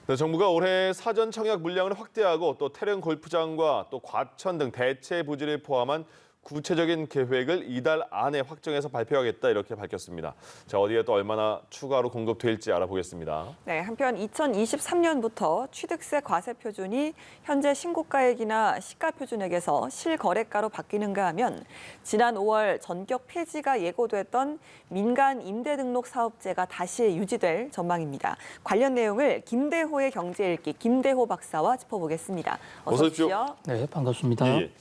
네, 정부가 올해 사전 청약 물량을 확대하고 또 태릉 골프장과 또 과천 등 대체 부지를 포함한 구체적인 계획을 이달 안에 확정해서 발표하겠다 이렇게 밝혔습니다. 자, 어디에 또 얼마나 추가로 공급될지 알아보겠습니다. 네, 한편 2023년부터 취득세 과세 표준이 현재 신고가액이나 시가 표준액에서 실거래가로 바뀌는가 하면 지난 5월 전격 폐지가 예고됐던 민간 임대 등록 사업제가 다시 유지될 전망입니다. 관련 내용을 김대호의 경제 읽기 김대호 박사와 짚어보겠습니다. 어서 오십시오. 네, 반갑습니다. 예.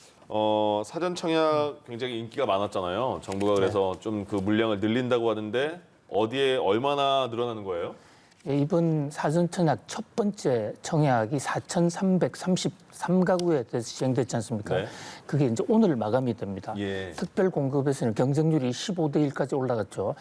사전 청약 굉장히 인기가 많았잖아요. 정부가 그래서 좀 그 물량을 늘린다고 하는데 어디에 얼마나 늘어나는 거예요? 예, 이번 사전 청약 첫 번째 청약이 4,333가구에 대해서 시행됐지 않습니까? 네. 그게 이제 오늘 마감이 됩니다. 예. 특별 공급에서는 경쟁률이 15대 1까지 올라갔죠.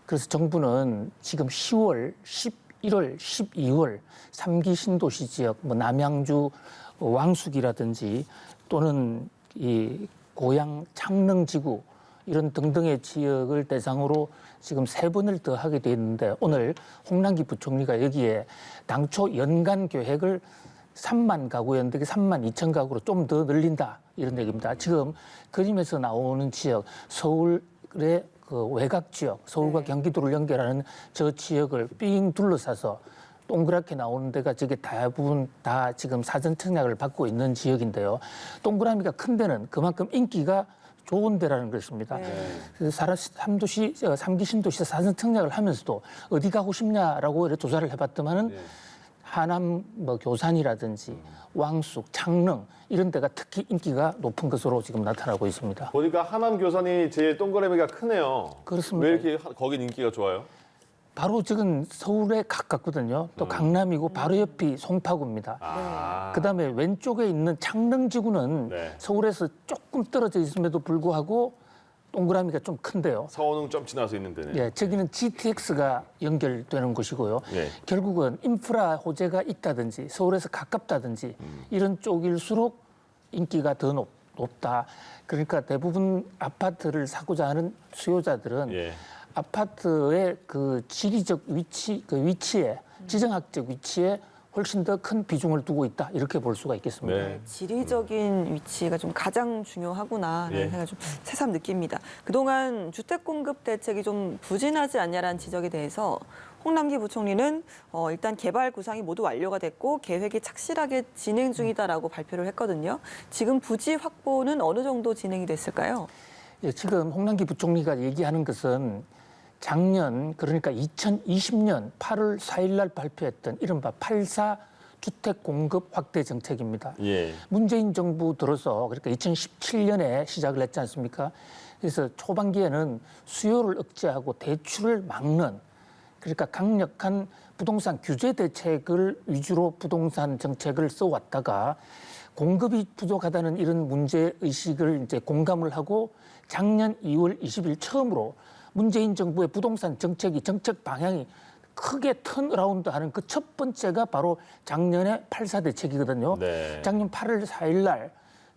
그래서 정부는 지금 10월, 11월, 12월 3기 신도시 지역, 뭐 남양주 왕숙이라든지 또는 이 고양 창릉지구 이런 등등의 지역을 대상으로 지금 3번을 더 하게 돼 있는데 오늘 홍남기 부총리가 여기에 당초 연간 계획을 3만 가구였는데 3만 2천 가구로 좀 더 늘린다 이런 얘기입니다. 지금 그림에서 나오는 지역 서울의 그 외곽 지역 서울과 경기도를 연결하는 저 지역을 삥 둘러싸서 동그랗게 나오는 데가 저게 대부분 다 지금 사전 청약을 받고 있는 지역인데요. 동그라미가 큰 데는 그만큼 인기가 좋은 데라는 것입니다. 그래서 3기 신도시 사전 청약을 하면서도 어디 가고 싶냐라고 이렇게 조사를 해봤더만은 하남 뭐 교산이라든지 왕숙, 창릉 이런 데가 특히 인기가 높은 것으로 지금 나타나고 있습니다. 보니까 하남 교산이 제일 동그라미가 크네요. 그렇습니다. 왜 이렇게 거긴 인기가 좋아요? 바로 지금 서울에 가깝거든요. 또 강남이고 바로 옆이 송파구입니다. 그다음에 왼쪽에 있는 창릉지구는 네. 서울에서 조금 떨어져 있음에도 불구하고 동그라미가 좀 큰데요. 서원흥 좀 지나서 있는 데네. 예, 저기는 GTX가 연결되는 곳이고요. 예. 결국은 인프라 호재가 있다든지 서울에서 가깝다든지 이런 쪽일수록 인기가 더 높다. 그러니까 대부분 아파트를 사고자 하는 수요자들은 예. 아파트의 그 지리적 위치, 그 위치에 지정학적 위치에 훨씬 더 큰 비중을 두고 있다 이렇게 볼 수가 있겠습니다. 네. 지리적인 위치가 좀 가장 중요하구나라는 예. 생각을 좀 새삼 느낍니다. 그동안 주택 공급 대책이 좀 부진하지 않냐라는 지적에 대해서 홍남기 부총리는 일단 개발 구상이 모두 완료가 됐고 계획이 착실하게 진행 중이다라고 발표를 했거든요. 지금 부지 확보는 어느 정도 진행이 됐을까요? 예, 지금 홍남기 부총리가 얘기하는 것은 작년 그러니까 2020년 8월 4일 날 발표했던 이른바 8.4 주택 공급 확대 정책입니다. 예. 문재인 정부 들어서 그러니까 2017년에 시작을 했지 않습니까? 그래서 초반기에는 수요를 억제하고 대출을 막는 그러니까 강력한 부동산 규제 대책을 위주로 부동산 정책을 써왔다가 공급이 부족하다는 이런 문제 의식을 이제 공감을 하고 작년 2월 20일 처음으로 문재인 정부의 부동산 정책 방향이 크게 턴어라운드하는 그 첫 번째가 바로 작년의 8.4 대책이거든요. 네. 작년 8월 4일 날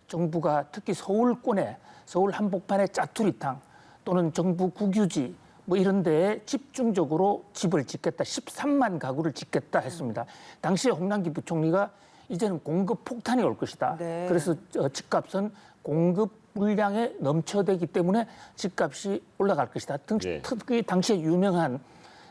정부가 특히 서울권에 서울 한복판의 짜투리탕 또는 정부 국유지 뭐 이런 데에 집중적으로 집을 짓겠다. 13만 가구를 짓겠다 했습니다. 당시에 홍남기 부총리가 이제는 공급 폭탄이 올 것이다. 네. 그래서 집값은 공급 물량에 넘쳐대기 때문에 집값이 올라갈 것이다. 예. 특히 당시에 유명한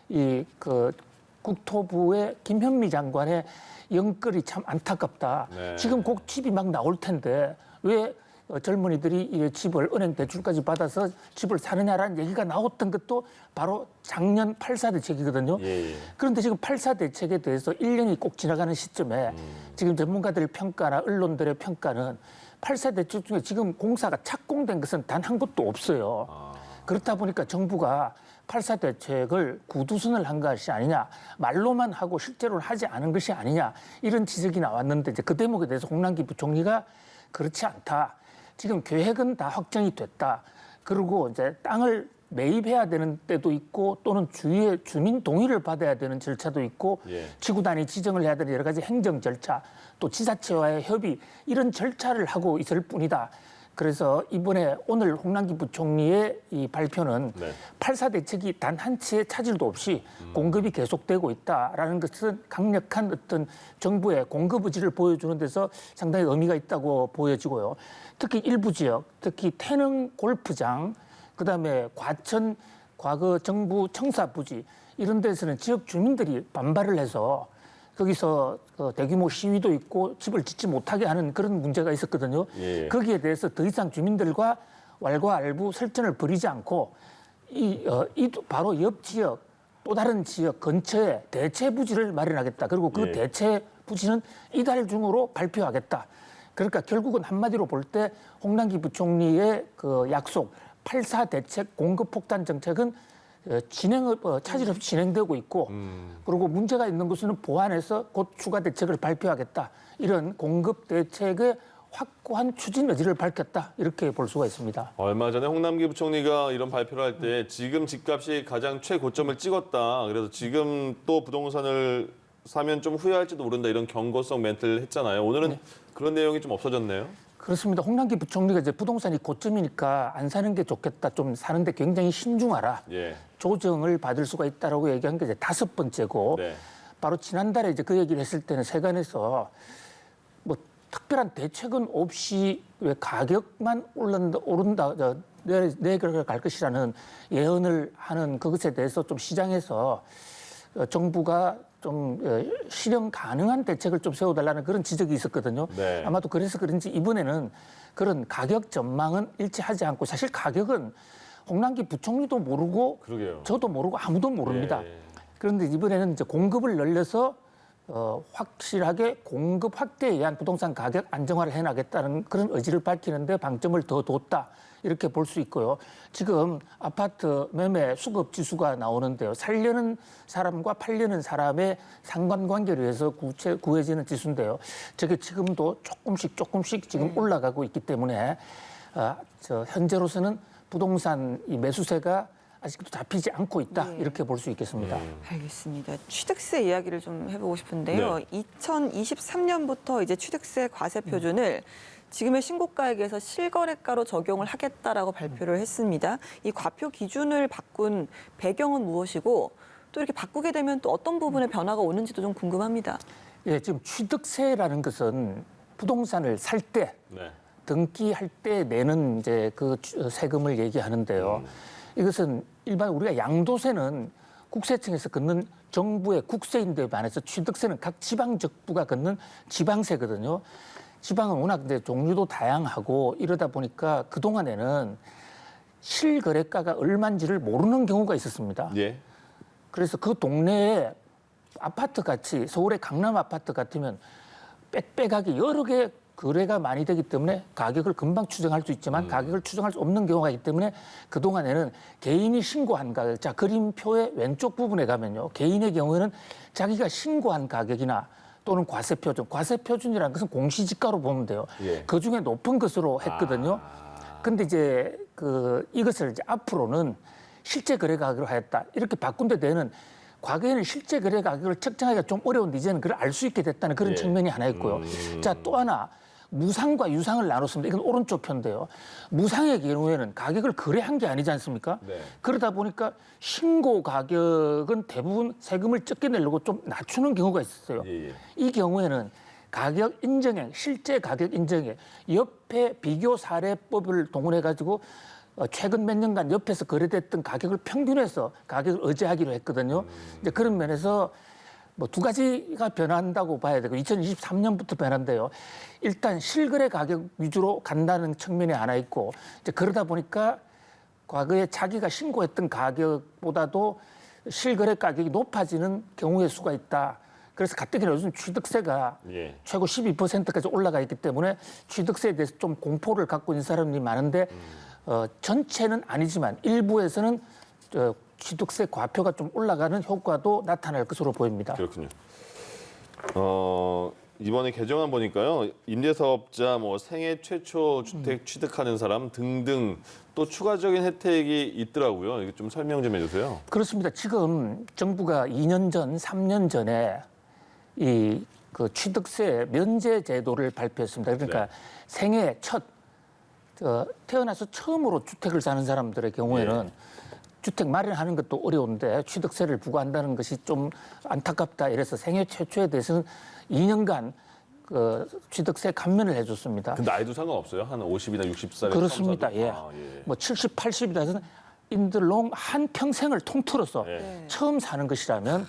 이 그 국토부의 김현미 장관의 연설이 참 안타깝다. 네. 지금 곧 집이 막 나올 텐데 왜 젊은이들이 이 집을 은행 대출까지 받아서 집을 사느냐라는 얘기가 나왔던 것도 바로 작년 8.4 대책이거든요. 예. 그런데 지금 8.4 대책에 대해서 1년이 꼭 지나가는 시점에 지금 전문가들의 평가나 언론들의 평가는 8.4 대책 중에 지금 공사가 착공된 것은 단 한 곳도 없어요. 그렇다 보니까 정부가 8.4 대책을 구두순을 한 것이 아니냐, 말로만 하고 실제로는 하지 않은 것이 아니냐 이런 지적이 나왔는데 이제 그 대목에 대해서 홍남기 부총리가 그렇지 않다. 지금 계획은 다 확정이 됐다. 그리고 이제 땅을 매입해야 되는 때도 있고 또는 주위에 주민 동의를 받아야 되는 절차도 있고 예. 지구 단위 지정을 해야 되는 여러 가지 행정 절차 또 지자체와의 협의 이런 절차를 하고 있을 뿐이다. 그래서 이번에 오늘 홍남기 부총리의 이 발표는 네. 8사 대책이 단 한 치의 차질도 없이 공급이 계속되고 있다라는 것은 강력한 어떤 정부의 공급 의지를 보여주는 데서 상당히 의미가 있다고 보여지고요. 특히 일부 지역, 특히 태릉 골프장, 그다음에 과천 과거 정부 청사 부지 이런 데서는 지역 주민들이 반발을 해서 거기서 대규모 시위도 있고 집을 짓지 못하게 하는 그런 문제가 있었거든요. 예. 거기에 대해서 더 이상 주민들과 왈가왈부 설전을 벌이지 않고 바로 옆 지역 또 다른 지역 근처에 대체 부지를 마련하겠다. 그리고 그 예. 대체 부지는 이달 중으로 발표하겠다. 그러니까 결국은 한마디로 볼 때 홍남기 부총리의 그 약속 8사 대책 공급 폭탄 정책은 차질 없이 진행되고 있고 그리고 문제가 있는 것은 보완해서 곧 추가 대책을 발표하겠다. 이런 공급 대책의 확고한 추진 의지를 밝혔다. 이렇게 볼 수가 있습니다. 얼마 전에 홍남기 부총리가 이런 발표를 할 때 지금 집값이 가장 최고점을 찍었다. 그래서 지금 또 부동산을 사면 좀 후회할지도 모른다. 이런 경고성 멘트를 했잖아요. 오늘은 그런 내용이 좀 없어졌네요. 그렇습니다. 홍남기 부총리가 이제 부동산이 고점이니까 안 사는 게 좋겠다. 좀 사는데 굉장히 신중하라. 예. 조정을 받을 수가 있다라고 얘기한 게 이제 5번째고 네. 바로 지난달에 이제 그 얘기를 했을 때는 세간에서 뭐 특별한 대책은 없이 왜 가격만 내려갈 것이라는 예언을 하는 그것에 대해서 좀 시장에서 정부가 좀 실현 가능한 대책을 좀 세워달라는 그런 지적이 있었거든요. 네. 아마도 그래서 그런지 이번에는 그런 가격 전망은 일치하지 않고 사실 가격은 홍남기 부총리도 모르고 그러게요. 저도 모르고 아무도 모릅니다. 예. 그런데 이번에는 이제 공급을 늘려서 확실하게 공급 확대에 의한 부동산 가격 안정화를 해나가겠다는 그런 의지를 밝히는데 방점을 더 뒀다. 이렇게 볼 수 있고요. 지금 아파트 매매 수급 지수가 나오는데요. 살려는 사람과 팔려는 사람의 상관관계를 위해서 구해지는 지수인데요. 저게 지금도 조금씩 지금 올라가고 있기 때문에 현재로서는 부동산 이 매수세가 아직도 잡히지 않고 있다. 네. 이렇게 볼 수 있겠습니다. 알겠습니다. 취득세 이야기를 좀 해보고 싶은데요. 네. 2023년부터 이제 취득세 과세 표준을 지금의 신고가액에서 실거래가로 적용을 하겠다라고 발표를 했습니다. 이 과표 기준을 바꾼 배경은 무엇이고 또 이렇게 바꾸게 되면 또 어떤 부분에 변화가 오는지도 좀 궁금합니다. 예, 지금 취득세라는 것은 부동산을 살 때, 네. 등기할 때 내는 이제 그 세금을 얘기하는데요. 이것은 일반 우리가 양도세는 국세청에서 걷는 정부의 국세인데 반해서 취득세는 각 지방정부가 걷는 지방세거든요. 지방은 워낙 이제 종류도 다양하고 이러다 보니까 그동안에는 실거래가가 얼마인지를 모르는 경우가 있었습니다. 예. 그래서 그 동네에 아파트 같이 서울의 강남 아파트 같으면 빽빽하게 여러 개 거래가 많이 되기 때문에 가격을 금방 추정할 수 있지만 가격을 추정할 수 없는 경우가 있기 때문에 그동안에는 개인이 신고한 가격, 자 그림표의 왼쪽 부분에 가면요. 개인의 경우에는 자기가 신고한 가격이나 또는 과세표준이라는 것은 공시지가로 보면 돼요. 예. 그 중에 높은 것으로 했거든요. 근데 이제 이것을 이제 앞으로는 실제 거래 가격으로 하였다. 이렇게 바꾼 데 대해는 과거에는 실제 거래 가격을 측정하기가 좀 어려운데 이제는 그걸 알 수 있게 됐다는 그런 예. 측면이 하나 있고요. 자, 또 하나 무상과 유상을 나눴습니다. 이건 오른쪽 편인데요. 무상의 경우에는 가격을 거래한 게 아니지 않습니까? 네. 그러다 보니까 신고 가격은 대부분 세금을 적게 내려고 좀 낮추는 경우가 있었어요. 예, 예. 이 경우에는 가격 인정액, 실제 가격 인정액, 옆에 비교 사례법을 동원해가지고 최근 몇 년간 옆에서 거래됐던 가격을 평균해서 가격을 의제하기로 했거든요. 이제 그런 면에서 뭐 두 가지가 변한다고 봐야 되고 2023년부터 변한대요. 일단 실거래 가격 위주로 간다는 측면이 하나 있고 이제 그러다 보니까 과거에 자기가 신고했던 가격보다도 실거래 가격이 높아지는 경우의 수가 있다. 그래서 가뜩이나 요즘 취득세가 예. 최고 12%까지 올라가 있기 때문에 취득세에 대해서 좀 공포를 갖고 있는 사람이 많은데 전체는 아니지만 일부에서는 취득세 과표가 좀 올라가는 효과도 나타날 것으로 보입니다. 그렇군요. 이번에 개정안 보니까요. 임대사업자, 뭐 생애 최초 주택 취득하는 사람 등등 또 추가적인 혜택이 있더라고요. 이거 좀 설명 좀 해주세요. 그렇습니다. 지금 정부가 2년 전, 3년 전에 그 취득세 면제 제도를 발표했습니다. 그러니까 네. 생애 첫 태어나서 처음으로 주택을 사는 사람들의 경우에는 주택 마련하는 것도 어려운데 취득세를 부과한다는 것이 좀 안타깝다. 이래서 생애 최초에 대해서는 2년간 그 취득세 감면을 해줬습니다. 그 나이도 상관없어요? 한 50이나 60살에 그렇습니다. 처음 예. 사도? 뭐 70, 80이라서는 인들롱 한 평생을 통틀어서 예. 처음 사는 것이라면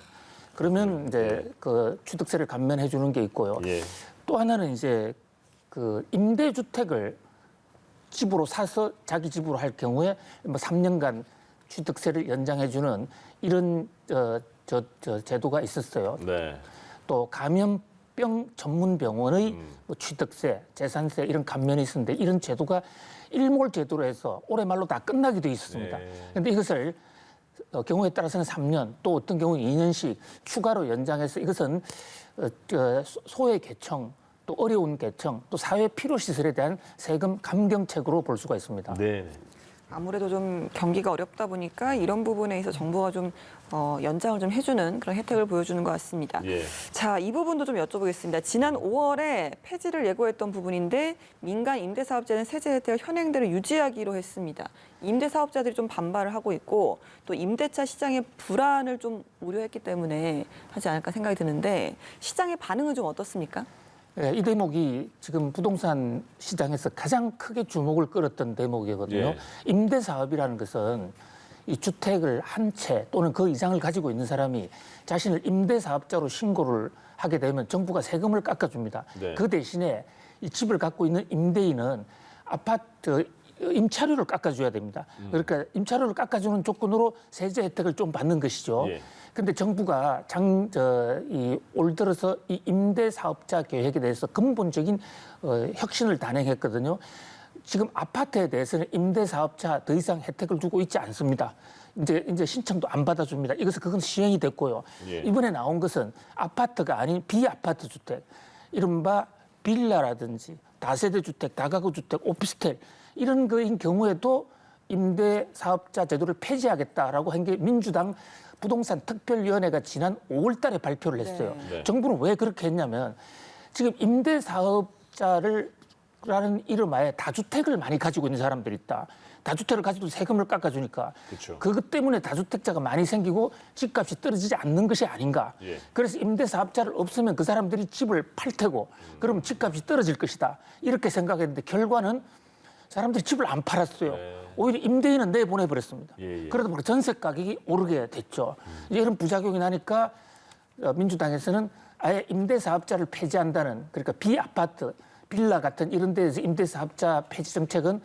그러면 이제 그 취득세를 감면해 주는 게 있고요. 예. 또 하나는 이제 그 임대주택을 집으로 사서 자기 집으로 할 경우에 뭐 3년간 취득세를 연장해 주는 이런 제도가 있었어요. 네. 또 감염병 전문 병원의 뭐 취득세, 재산세 이런 감면이 있었는데 이런 제도가 일몰 제도로 해서 올해 말로 다 끝나기도 있었습니다. 그런데 이것을 경우에 따라서는 3년 또 어떤 경우는 2년씩 추가로 연장해서 이것은 소외 계층 또 어려운 계층 또 사회 필요 시설에 대한 세금 감경책으로 볼 수가 있습니다. 네. 아무래도 좀 경기가 어렵다 보니까 이런 부분에 있어 정부가 좀 연장을 좀 해주는 그런 혜택을 보여주는 것 같습니다. 예. 자, 이 부분도 좀 여쭤보겠습니다. 지난 5월에 폐지를 예고했던 부분인데 민간 임대사업자는 세제 혜택을 현행대로 유지하기로 했습니다. 임대사업자들이 좀 반발을 하고 있고 또 임대차 시장의 불안을 좀 우려했기 때문에 하지 않을까 생각이 드는데 시장의 반응은 좀 어떻습니까? 네, 이 대목이 지금 부동산 시장에서 가장 크게 주목을 끌었던 대목이거든요. 예. 임대 사업이라는 것은 이 주택을 한 채 또는 그 이상을 가지고 있는 사람이 자신을 임대 사업자로 신고를 하게 되면 정부가 세금을 깎아줍니다. 네. 그 대신에 이 집을 갖고 있는 임대인은 아파트 임차료를 깎아줘야 됩니다. 그러니까 임차료를 깎아주는 조건으로 세제 혜택을 좀 받는 것이죠. 예. 근데 정부가 올 들어서 이 임대 사업자 계획에 대해서 근본적인 혁신을 단행했거든요. 지금 아파트에 대해서는 임대 사업자 더 이상 혜택을 주고 있지 않습니다. 이제 신청도 안 받아줍니다. 그건 시행이 됐고요. 예. 이번에 나온 것은 아파트가 아닌 비아파트 주택, 이른바 빌라라든지 다세대 주택, 다가구 주택, 오피스텔 이런 거인 경우에도 임대 사업자 제도를 폐지하겠다라고 한 게 민주당 부동산 특별위원회가 지난 5월 달에 발표를 했어요. 네. 정부는 왜 그렇게 했냐면 지금 임대 사업자라는 이름하에 다주택을 많이 가지고 있는 사람들이 있다. 다주택을 가지고 세금을 깎아주니까 그렇죠. 그것 때문에 다주택자가 많이 생기고 집값이 떨어지지 않는 것이 아닌가. 예. 그래서 임대 사업자를 없으면 그 사람들이 집을 팔 테고 그러면 집값이 떨어질 것이다. 이렇게 생각했는데 결과는 사람들이 집을 안 팔았어요. 네. 오히려 임대인은 내보내버렸습니다. 예. 그러다 보니까 전세 가격이 오르게 됐죠. 이제 이런 부작용이 나니까 민주당에서는 아예 임대 사업자를 폐지한다는 그러니까 비아파트, 빌라 같은 이런 데에서 임대 사업자 폐지 정책은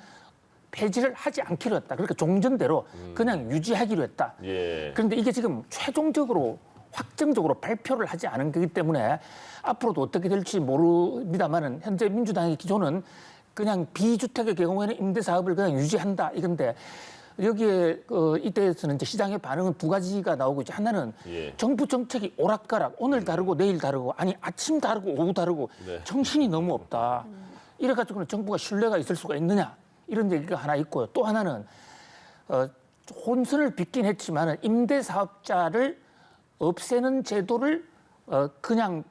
폐지를 하지 않기로 했다. 그러니까 종전대로 그냥 유지하기로 했다. 예. 그런데 이게 지금 최종적으로 확정적으로 발표를 하지 않은 거기 때문에 앞으로도 어떻게 될지 모릅니다만은 현재 민주당의 기조는 그냥 비주택의 경우에는 임대 사업을 그냥 유지한다 이건데 여기에 이때에서는 이제 시장의 반응은 두 가지가 나오고 있죠. 하나는 예. 정부 정책이 오락가락 오늘 다르고 내일 다르고 아니 아침 다르고 오후 다르고 네. 정신이 너무 없다. 이래가지고는 정부가 신뢰가 있을 수가 있느냐 이런 얘기가 하나 있고요. 또 하나는 혼선을 빚긴 했지만은 임대 사업자를 없애는 제도를 그냥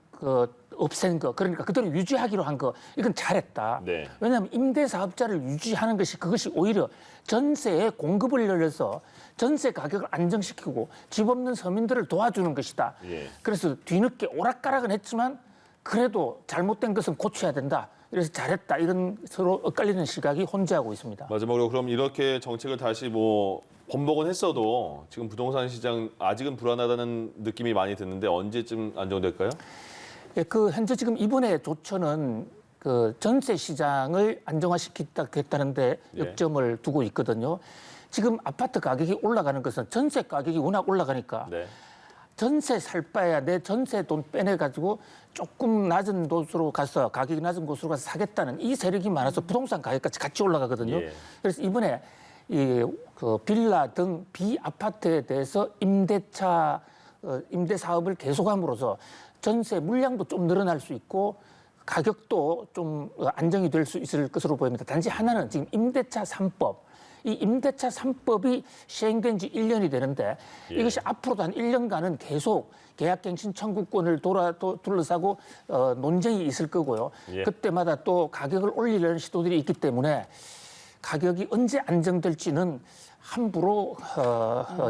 없앤 거 그러니까 그대로 유지하기로 한 거 이건 잘했다. 네. 왜냐하면 임대 사업자를 유지하는 것이 그것이 오히려 전세에 공급을 열려서 전세 가격을 안정시키고 집 없는 서민들을 도와주는 것이다. 예. 그래서 뒤늦게 오락가락은 했지만 그래도 잘못된 것은 고쳐야 된다. 그래서 잘했다. 이런 서로 엇갈리는 시각이 혼재하고 있습니다. 마지막으로 그럼 이렇게 정책을 다시 번복은 했어도 지금 부동산 시장 아직은 불안하다는 느낌이 많이 드는데 언제쯤 안정될까요? 예, 현재 지금 이번에 조처는 전세 시장을 안정화시키겠다는데 예. 역점을 두고 있거든요. 지금 아파트 가격이 올라가는 것은 전세 가격이 워낙 올라가니까 네. 전세 살 바에야 내 전세 돈 빼내가지고 조금 낮은 곳으로 가서 가격이 낮은 곳으로 가서 사겠다는 이 세력이 많아서 부동산 가격까지 같이 올라가거든요. 예. 그래서 이번에 빌라 등 비아파트에 대해서 임대 사업을 계속함으로써 전세 물량도 좀 늘어날 수 있고 가격도 좀 안정이 될 수 있을 것으로 보입니다. 단지 하나는 지금 임대차 3법. 이 임대차 3법이 시행된 지 1년이 되는데 예. 이것이 앞으로도 한 1년간은 계속 계약갱신 청구권을 둘러싸고 논쟁이 있을 거고요. 예. 그때마다 또 가격을 올리려는 시도들이 있기 때문에 가격이 언제 안정될지는 함부로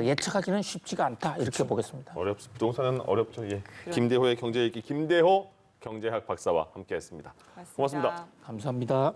예측하기는 쉽지가 않다 이렇게 보겠습니다. 부동산은 어렵죠. 예. 김대호의 경제읽기 김대호 경제학 박사와 함께했습니다. 고맙습니다. 고맙습니다. 감사합니다.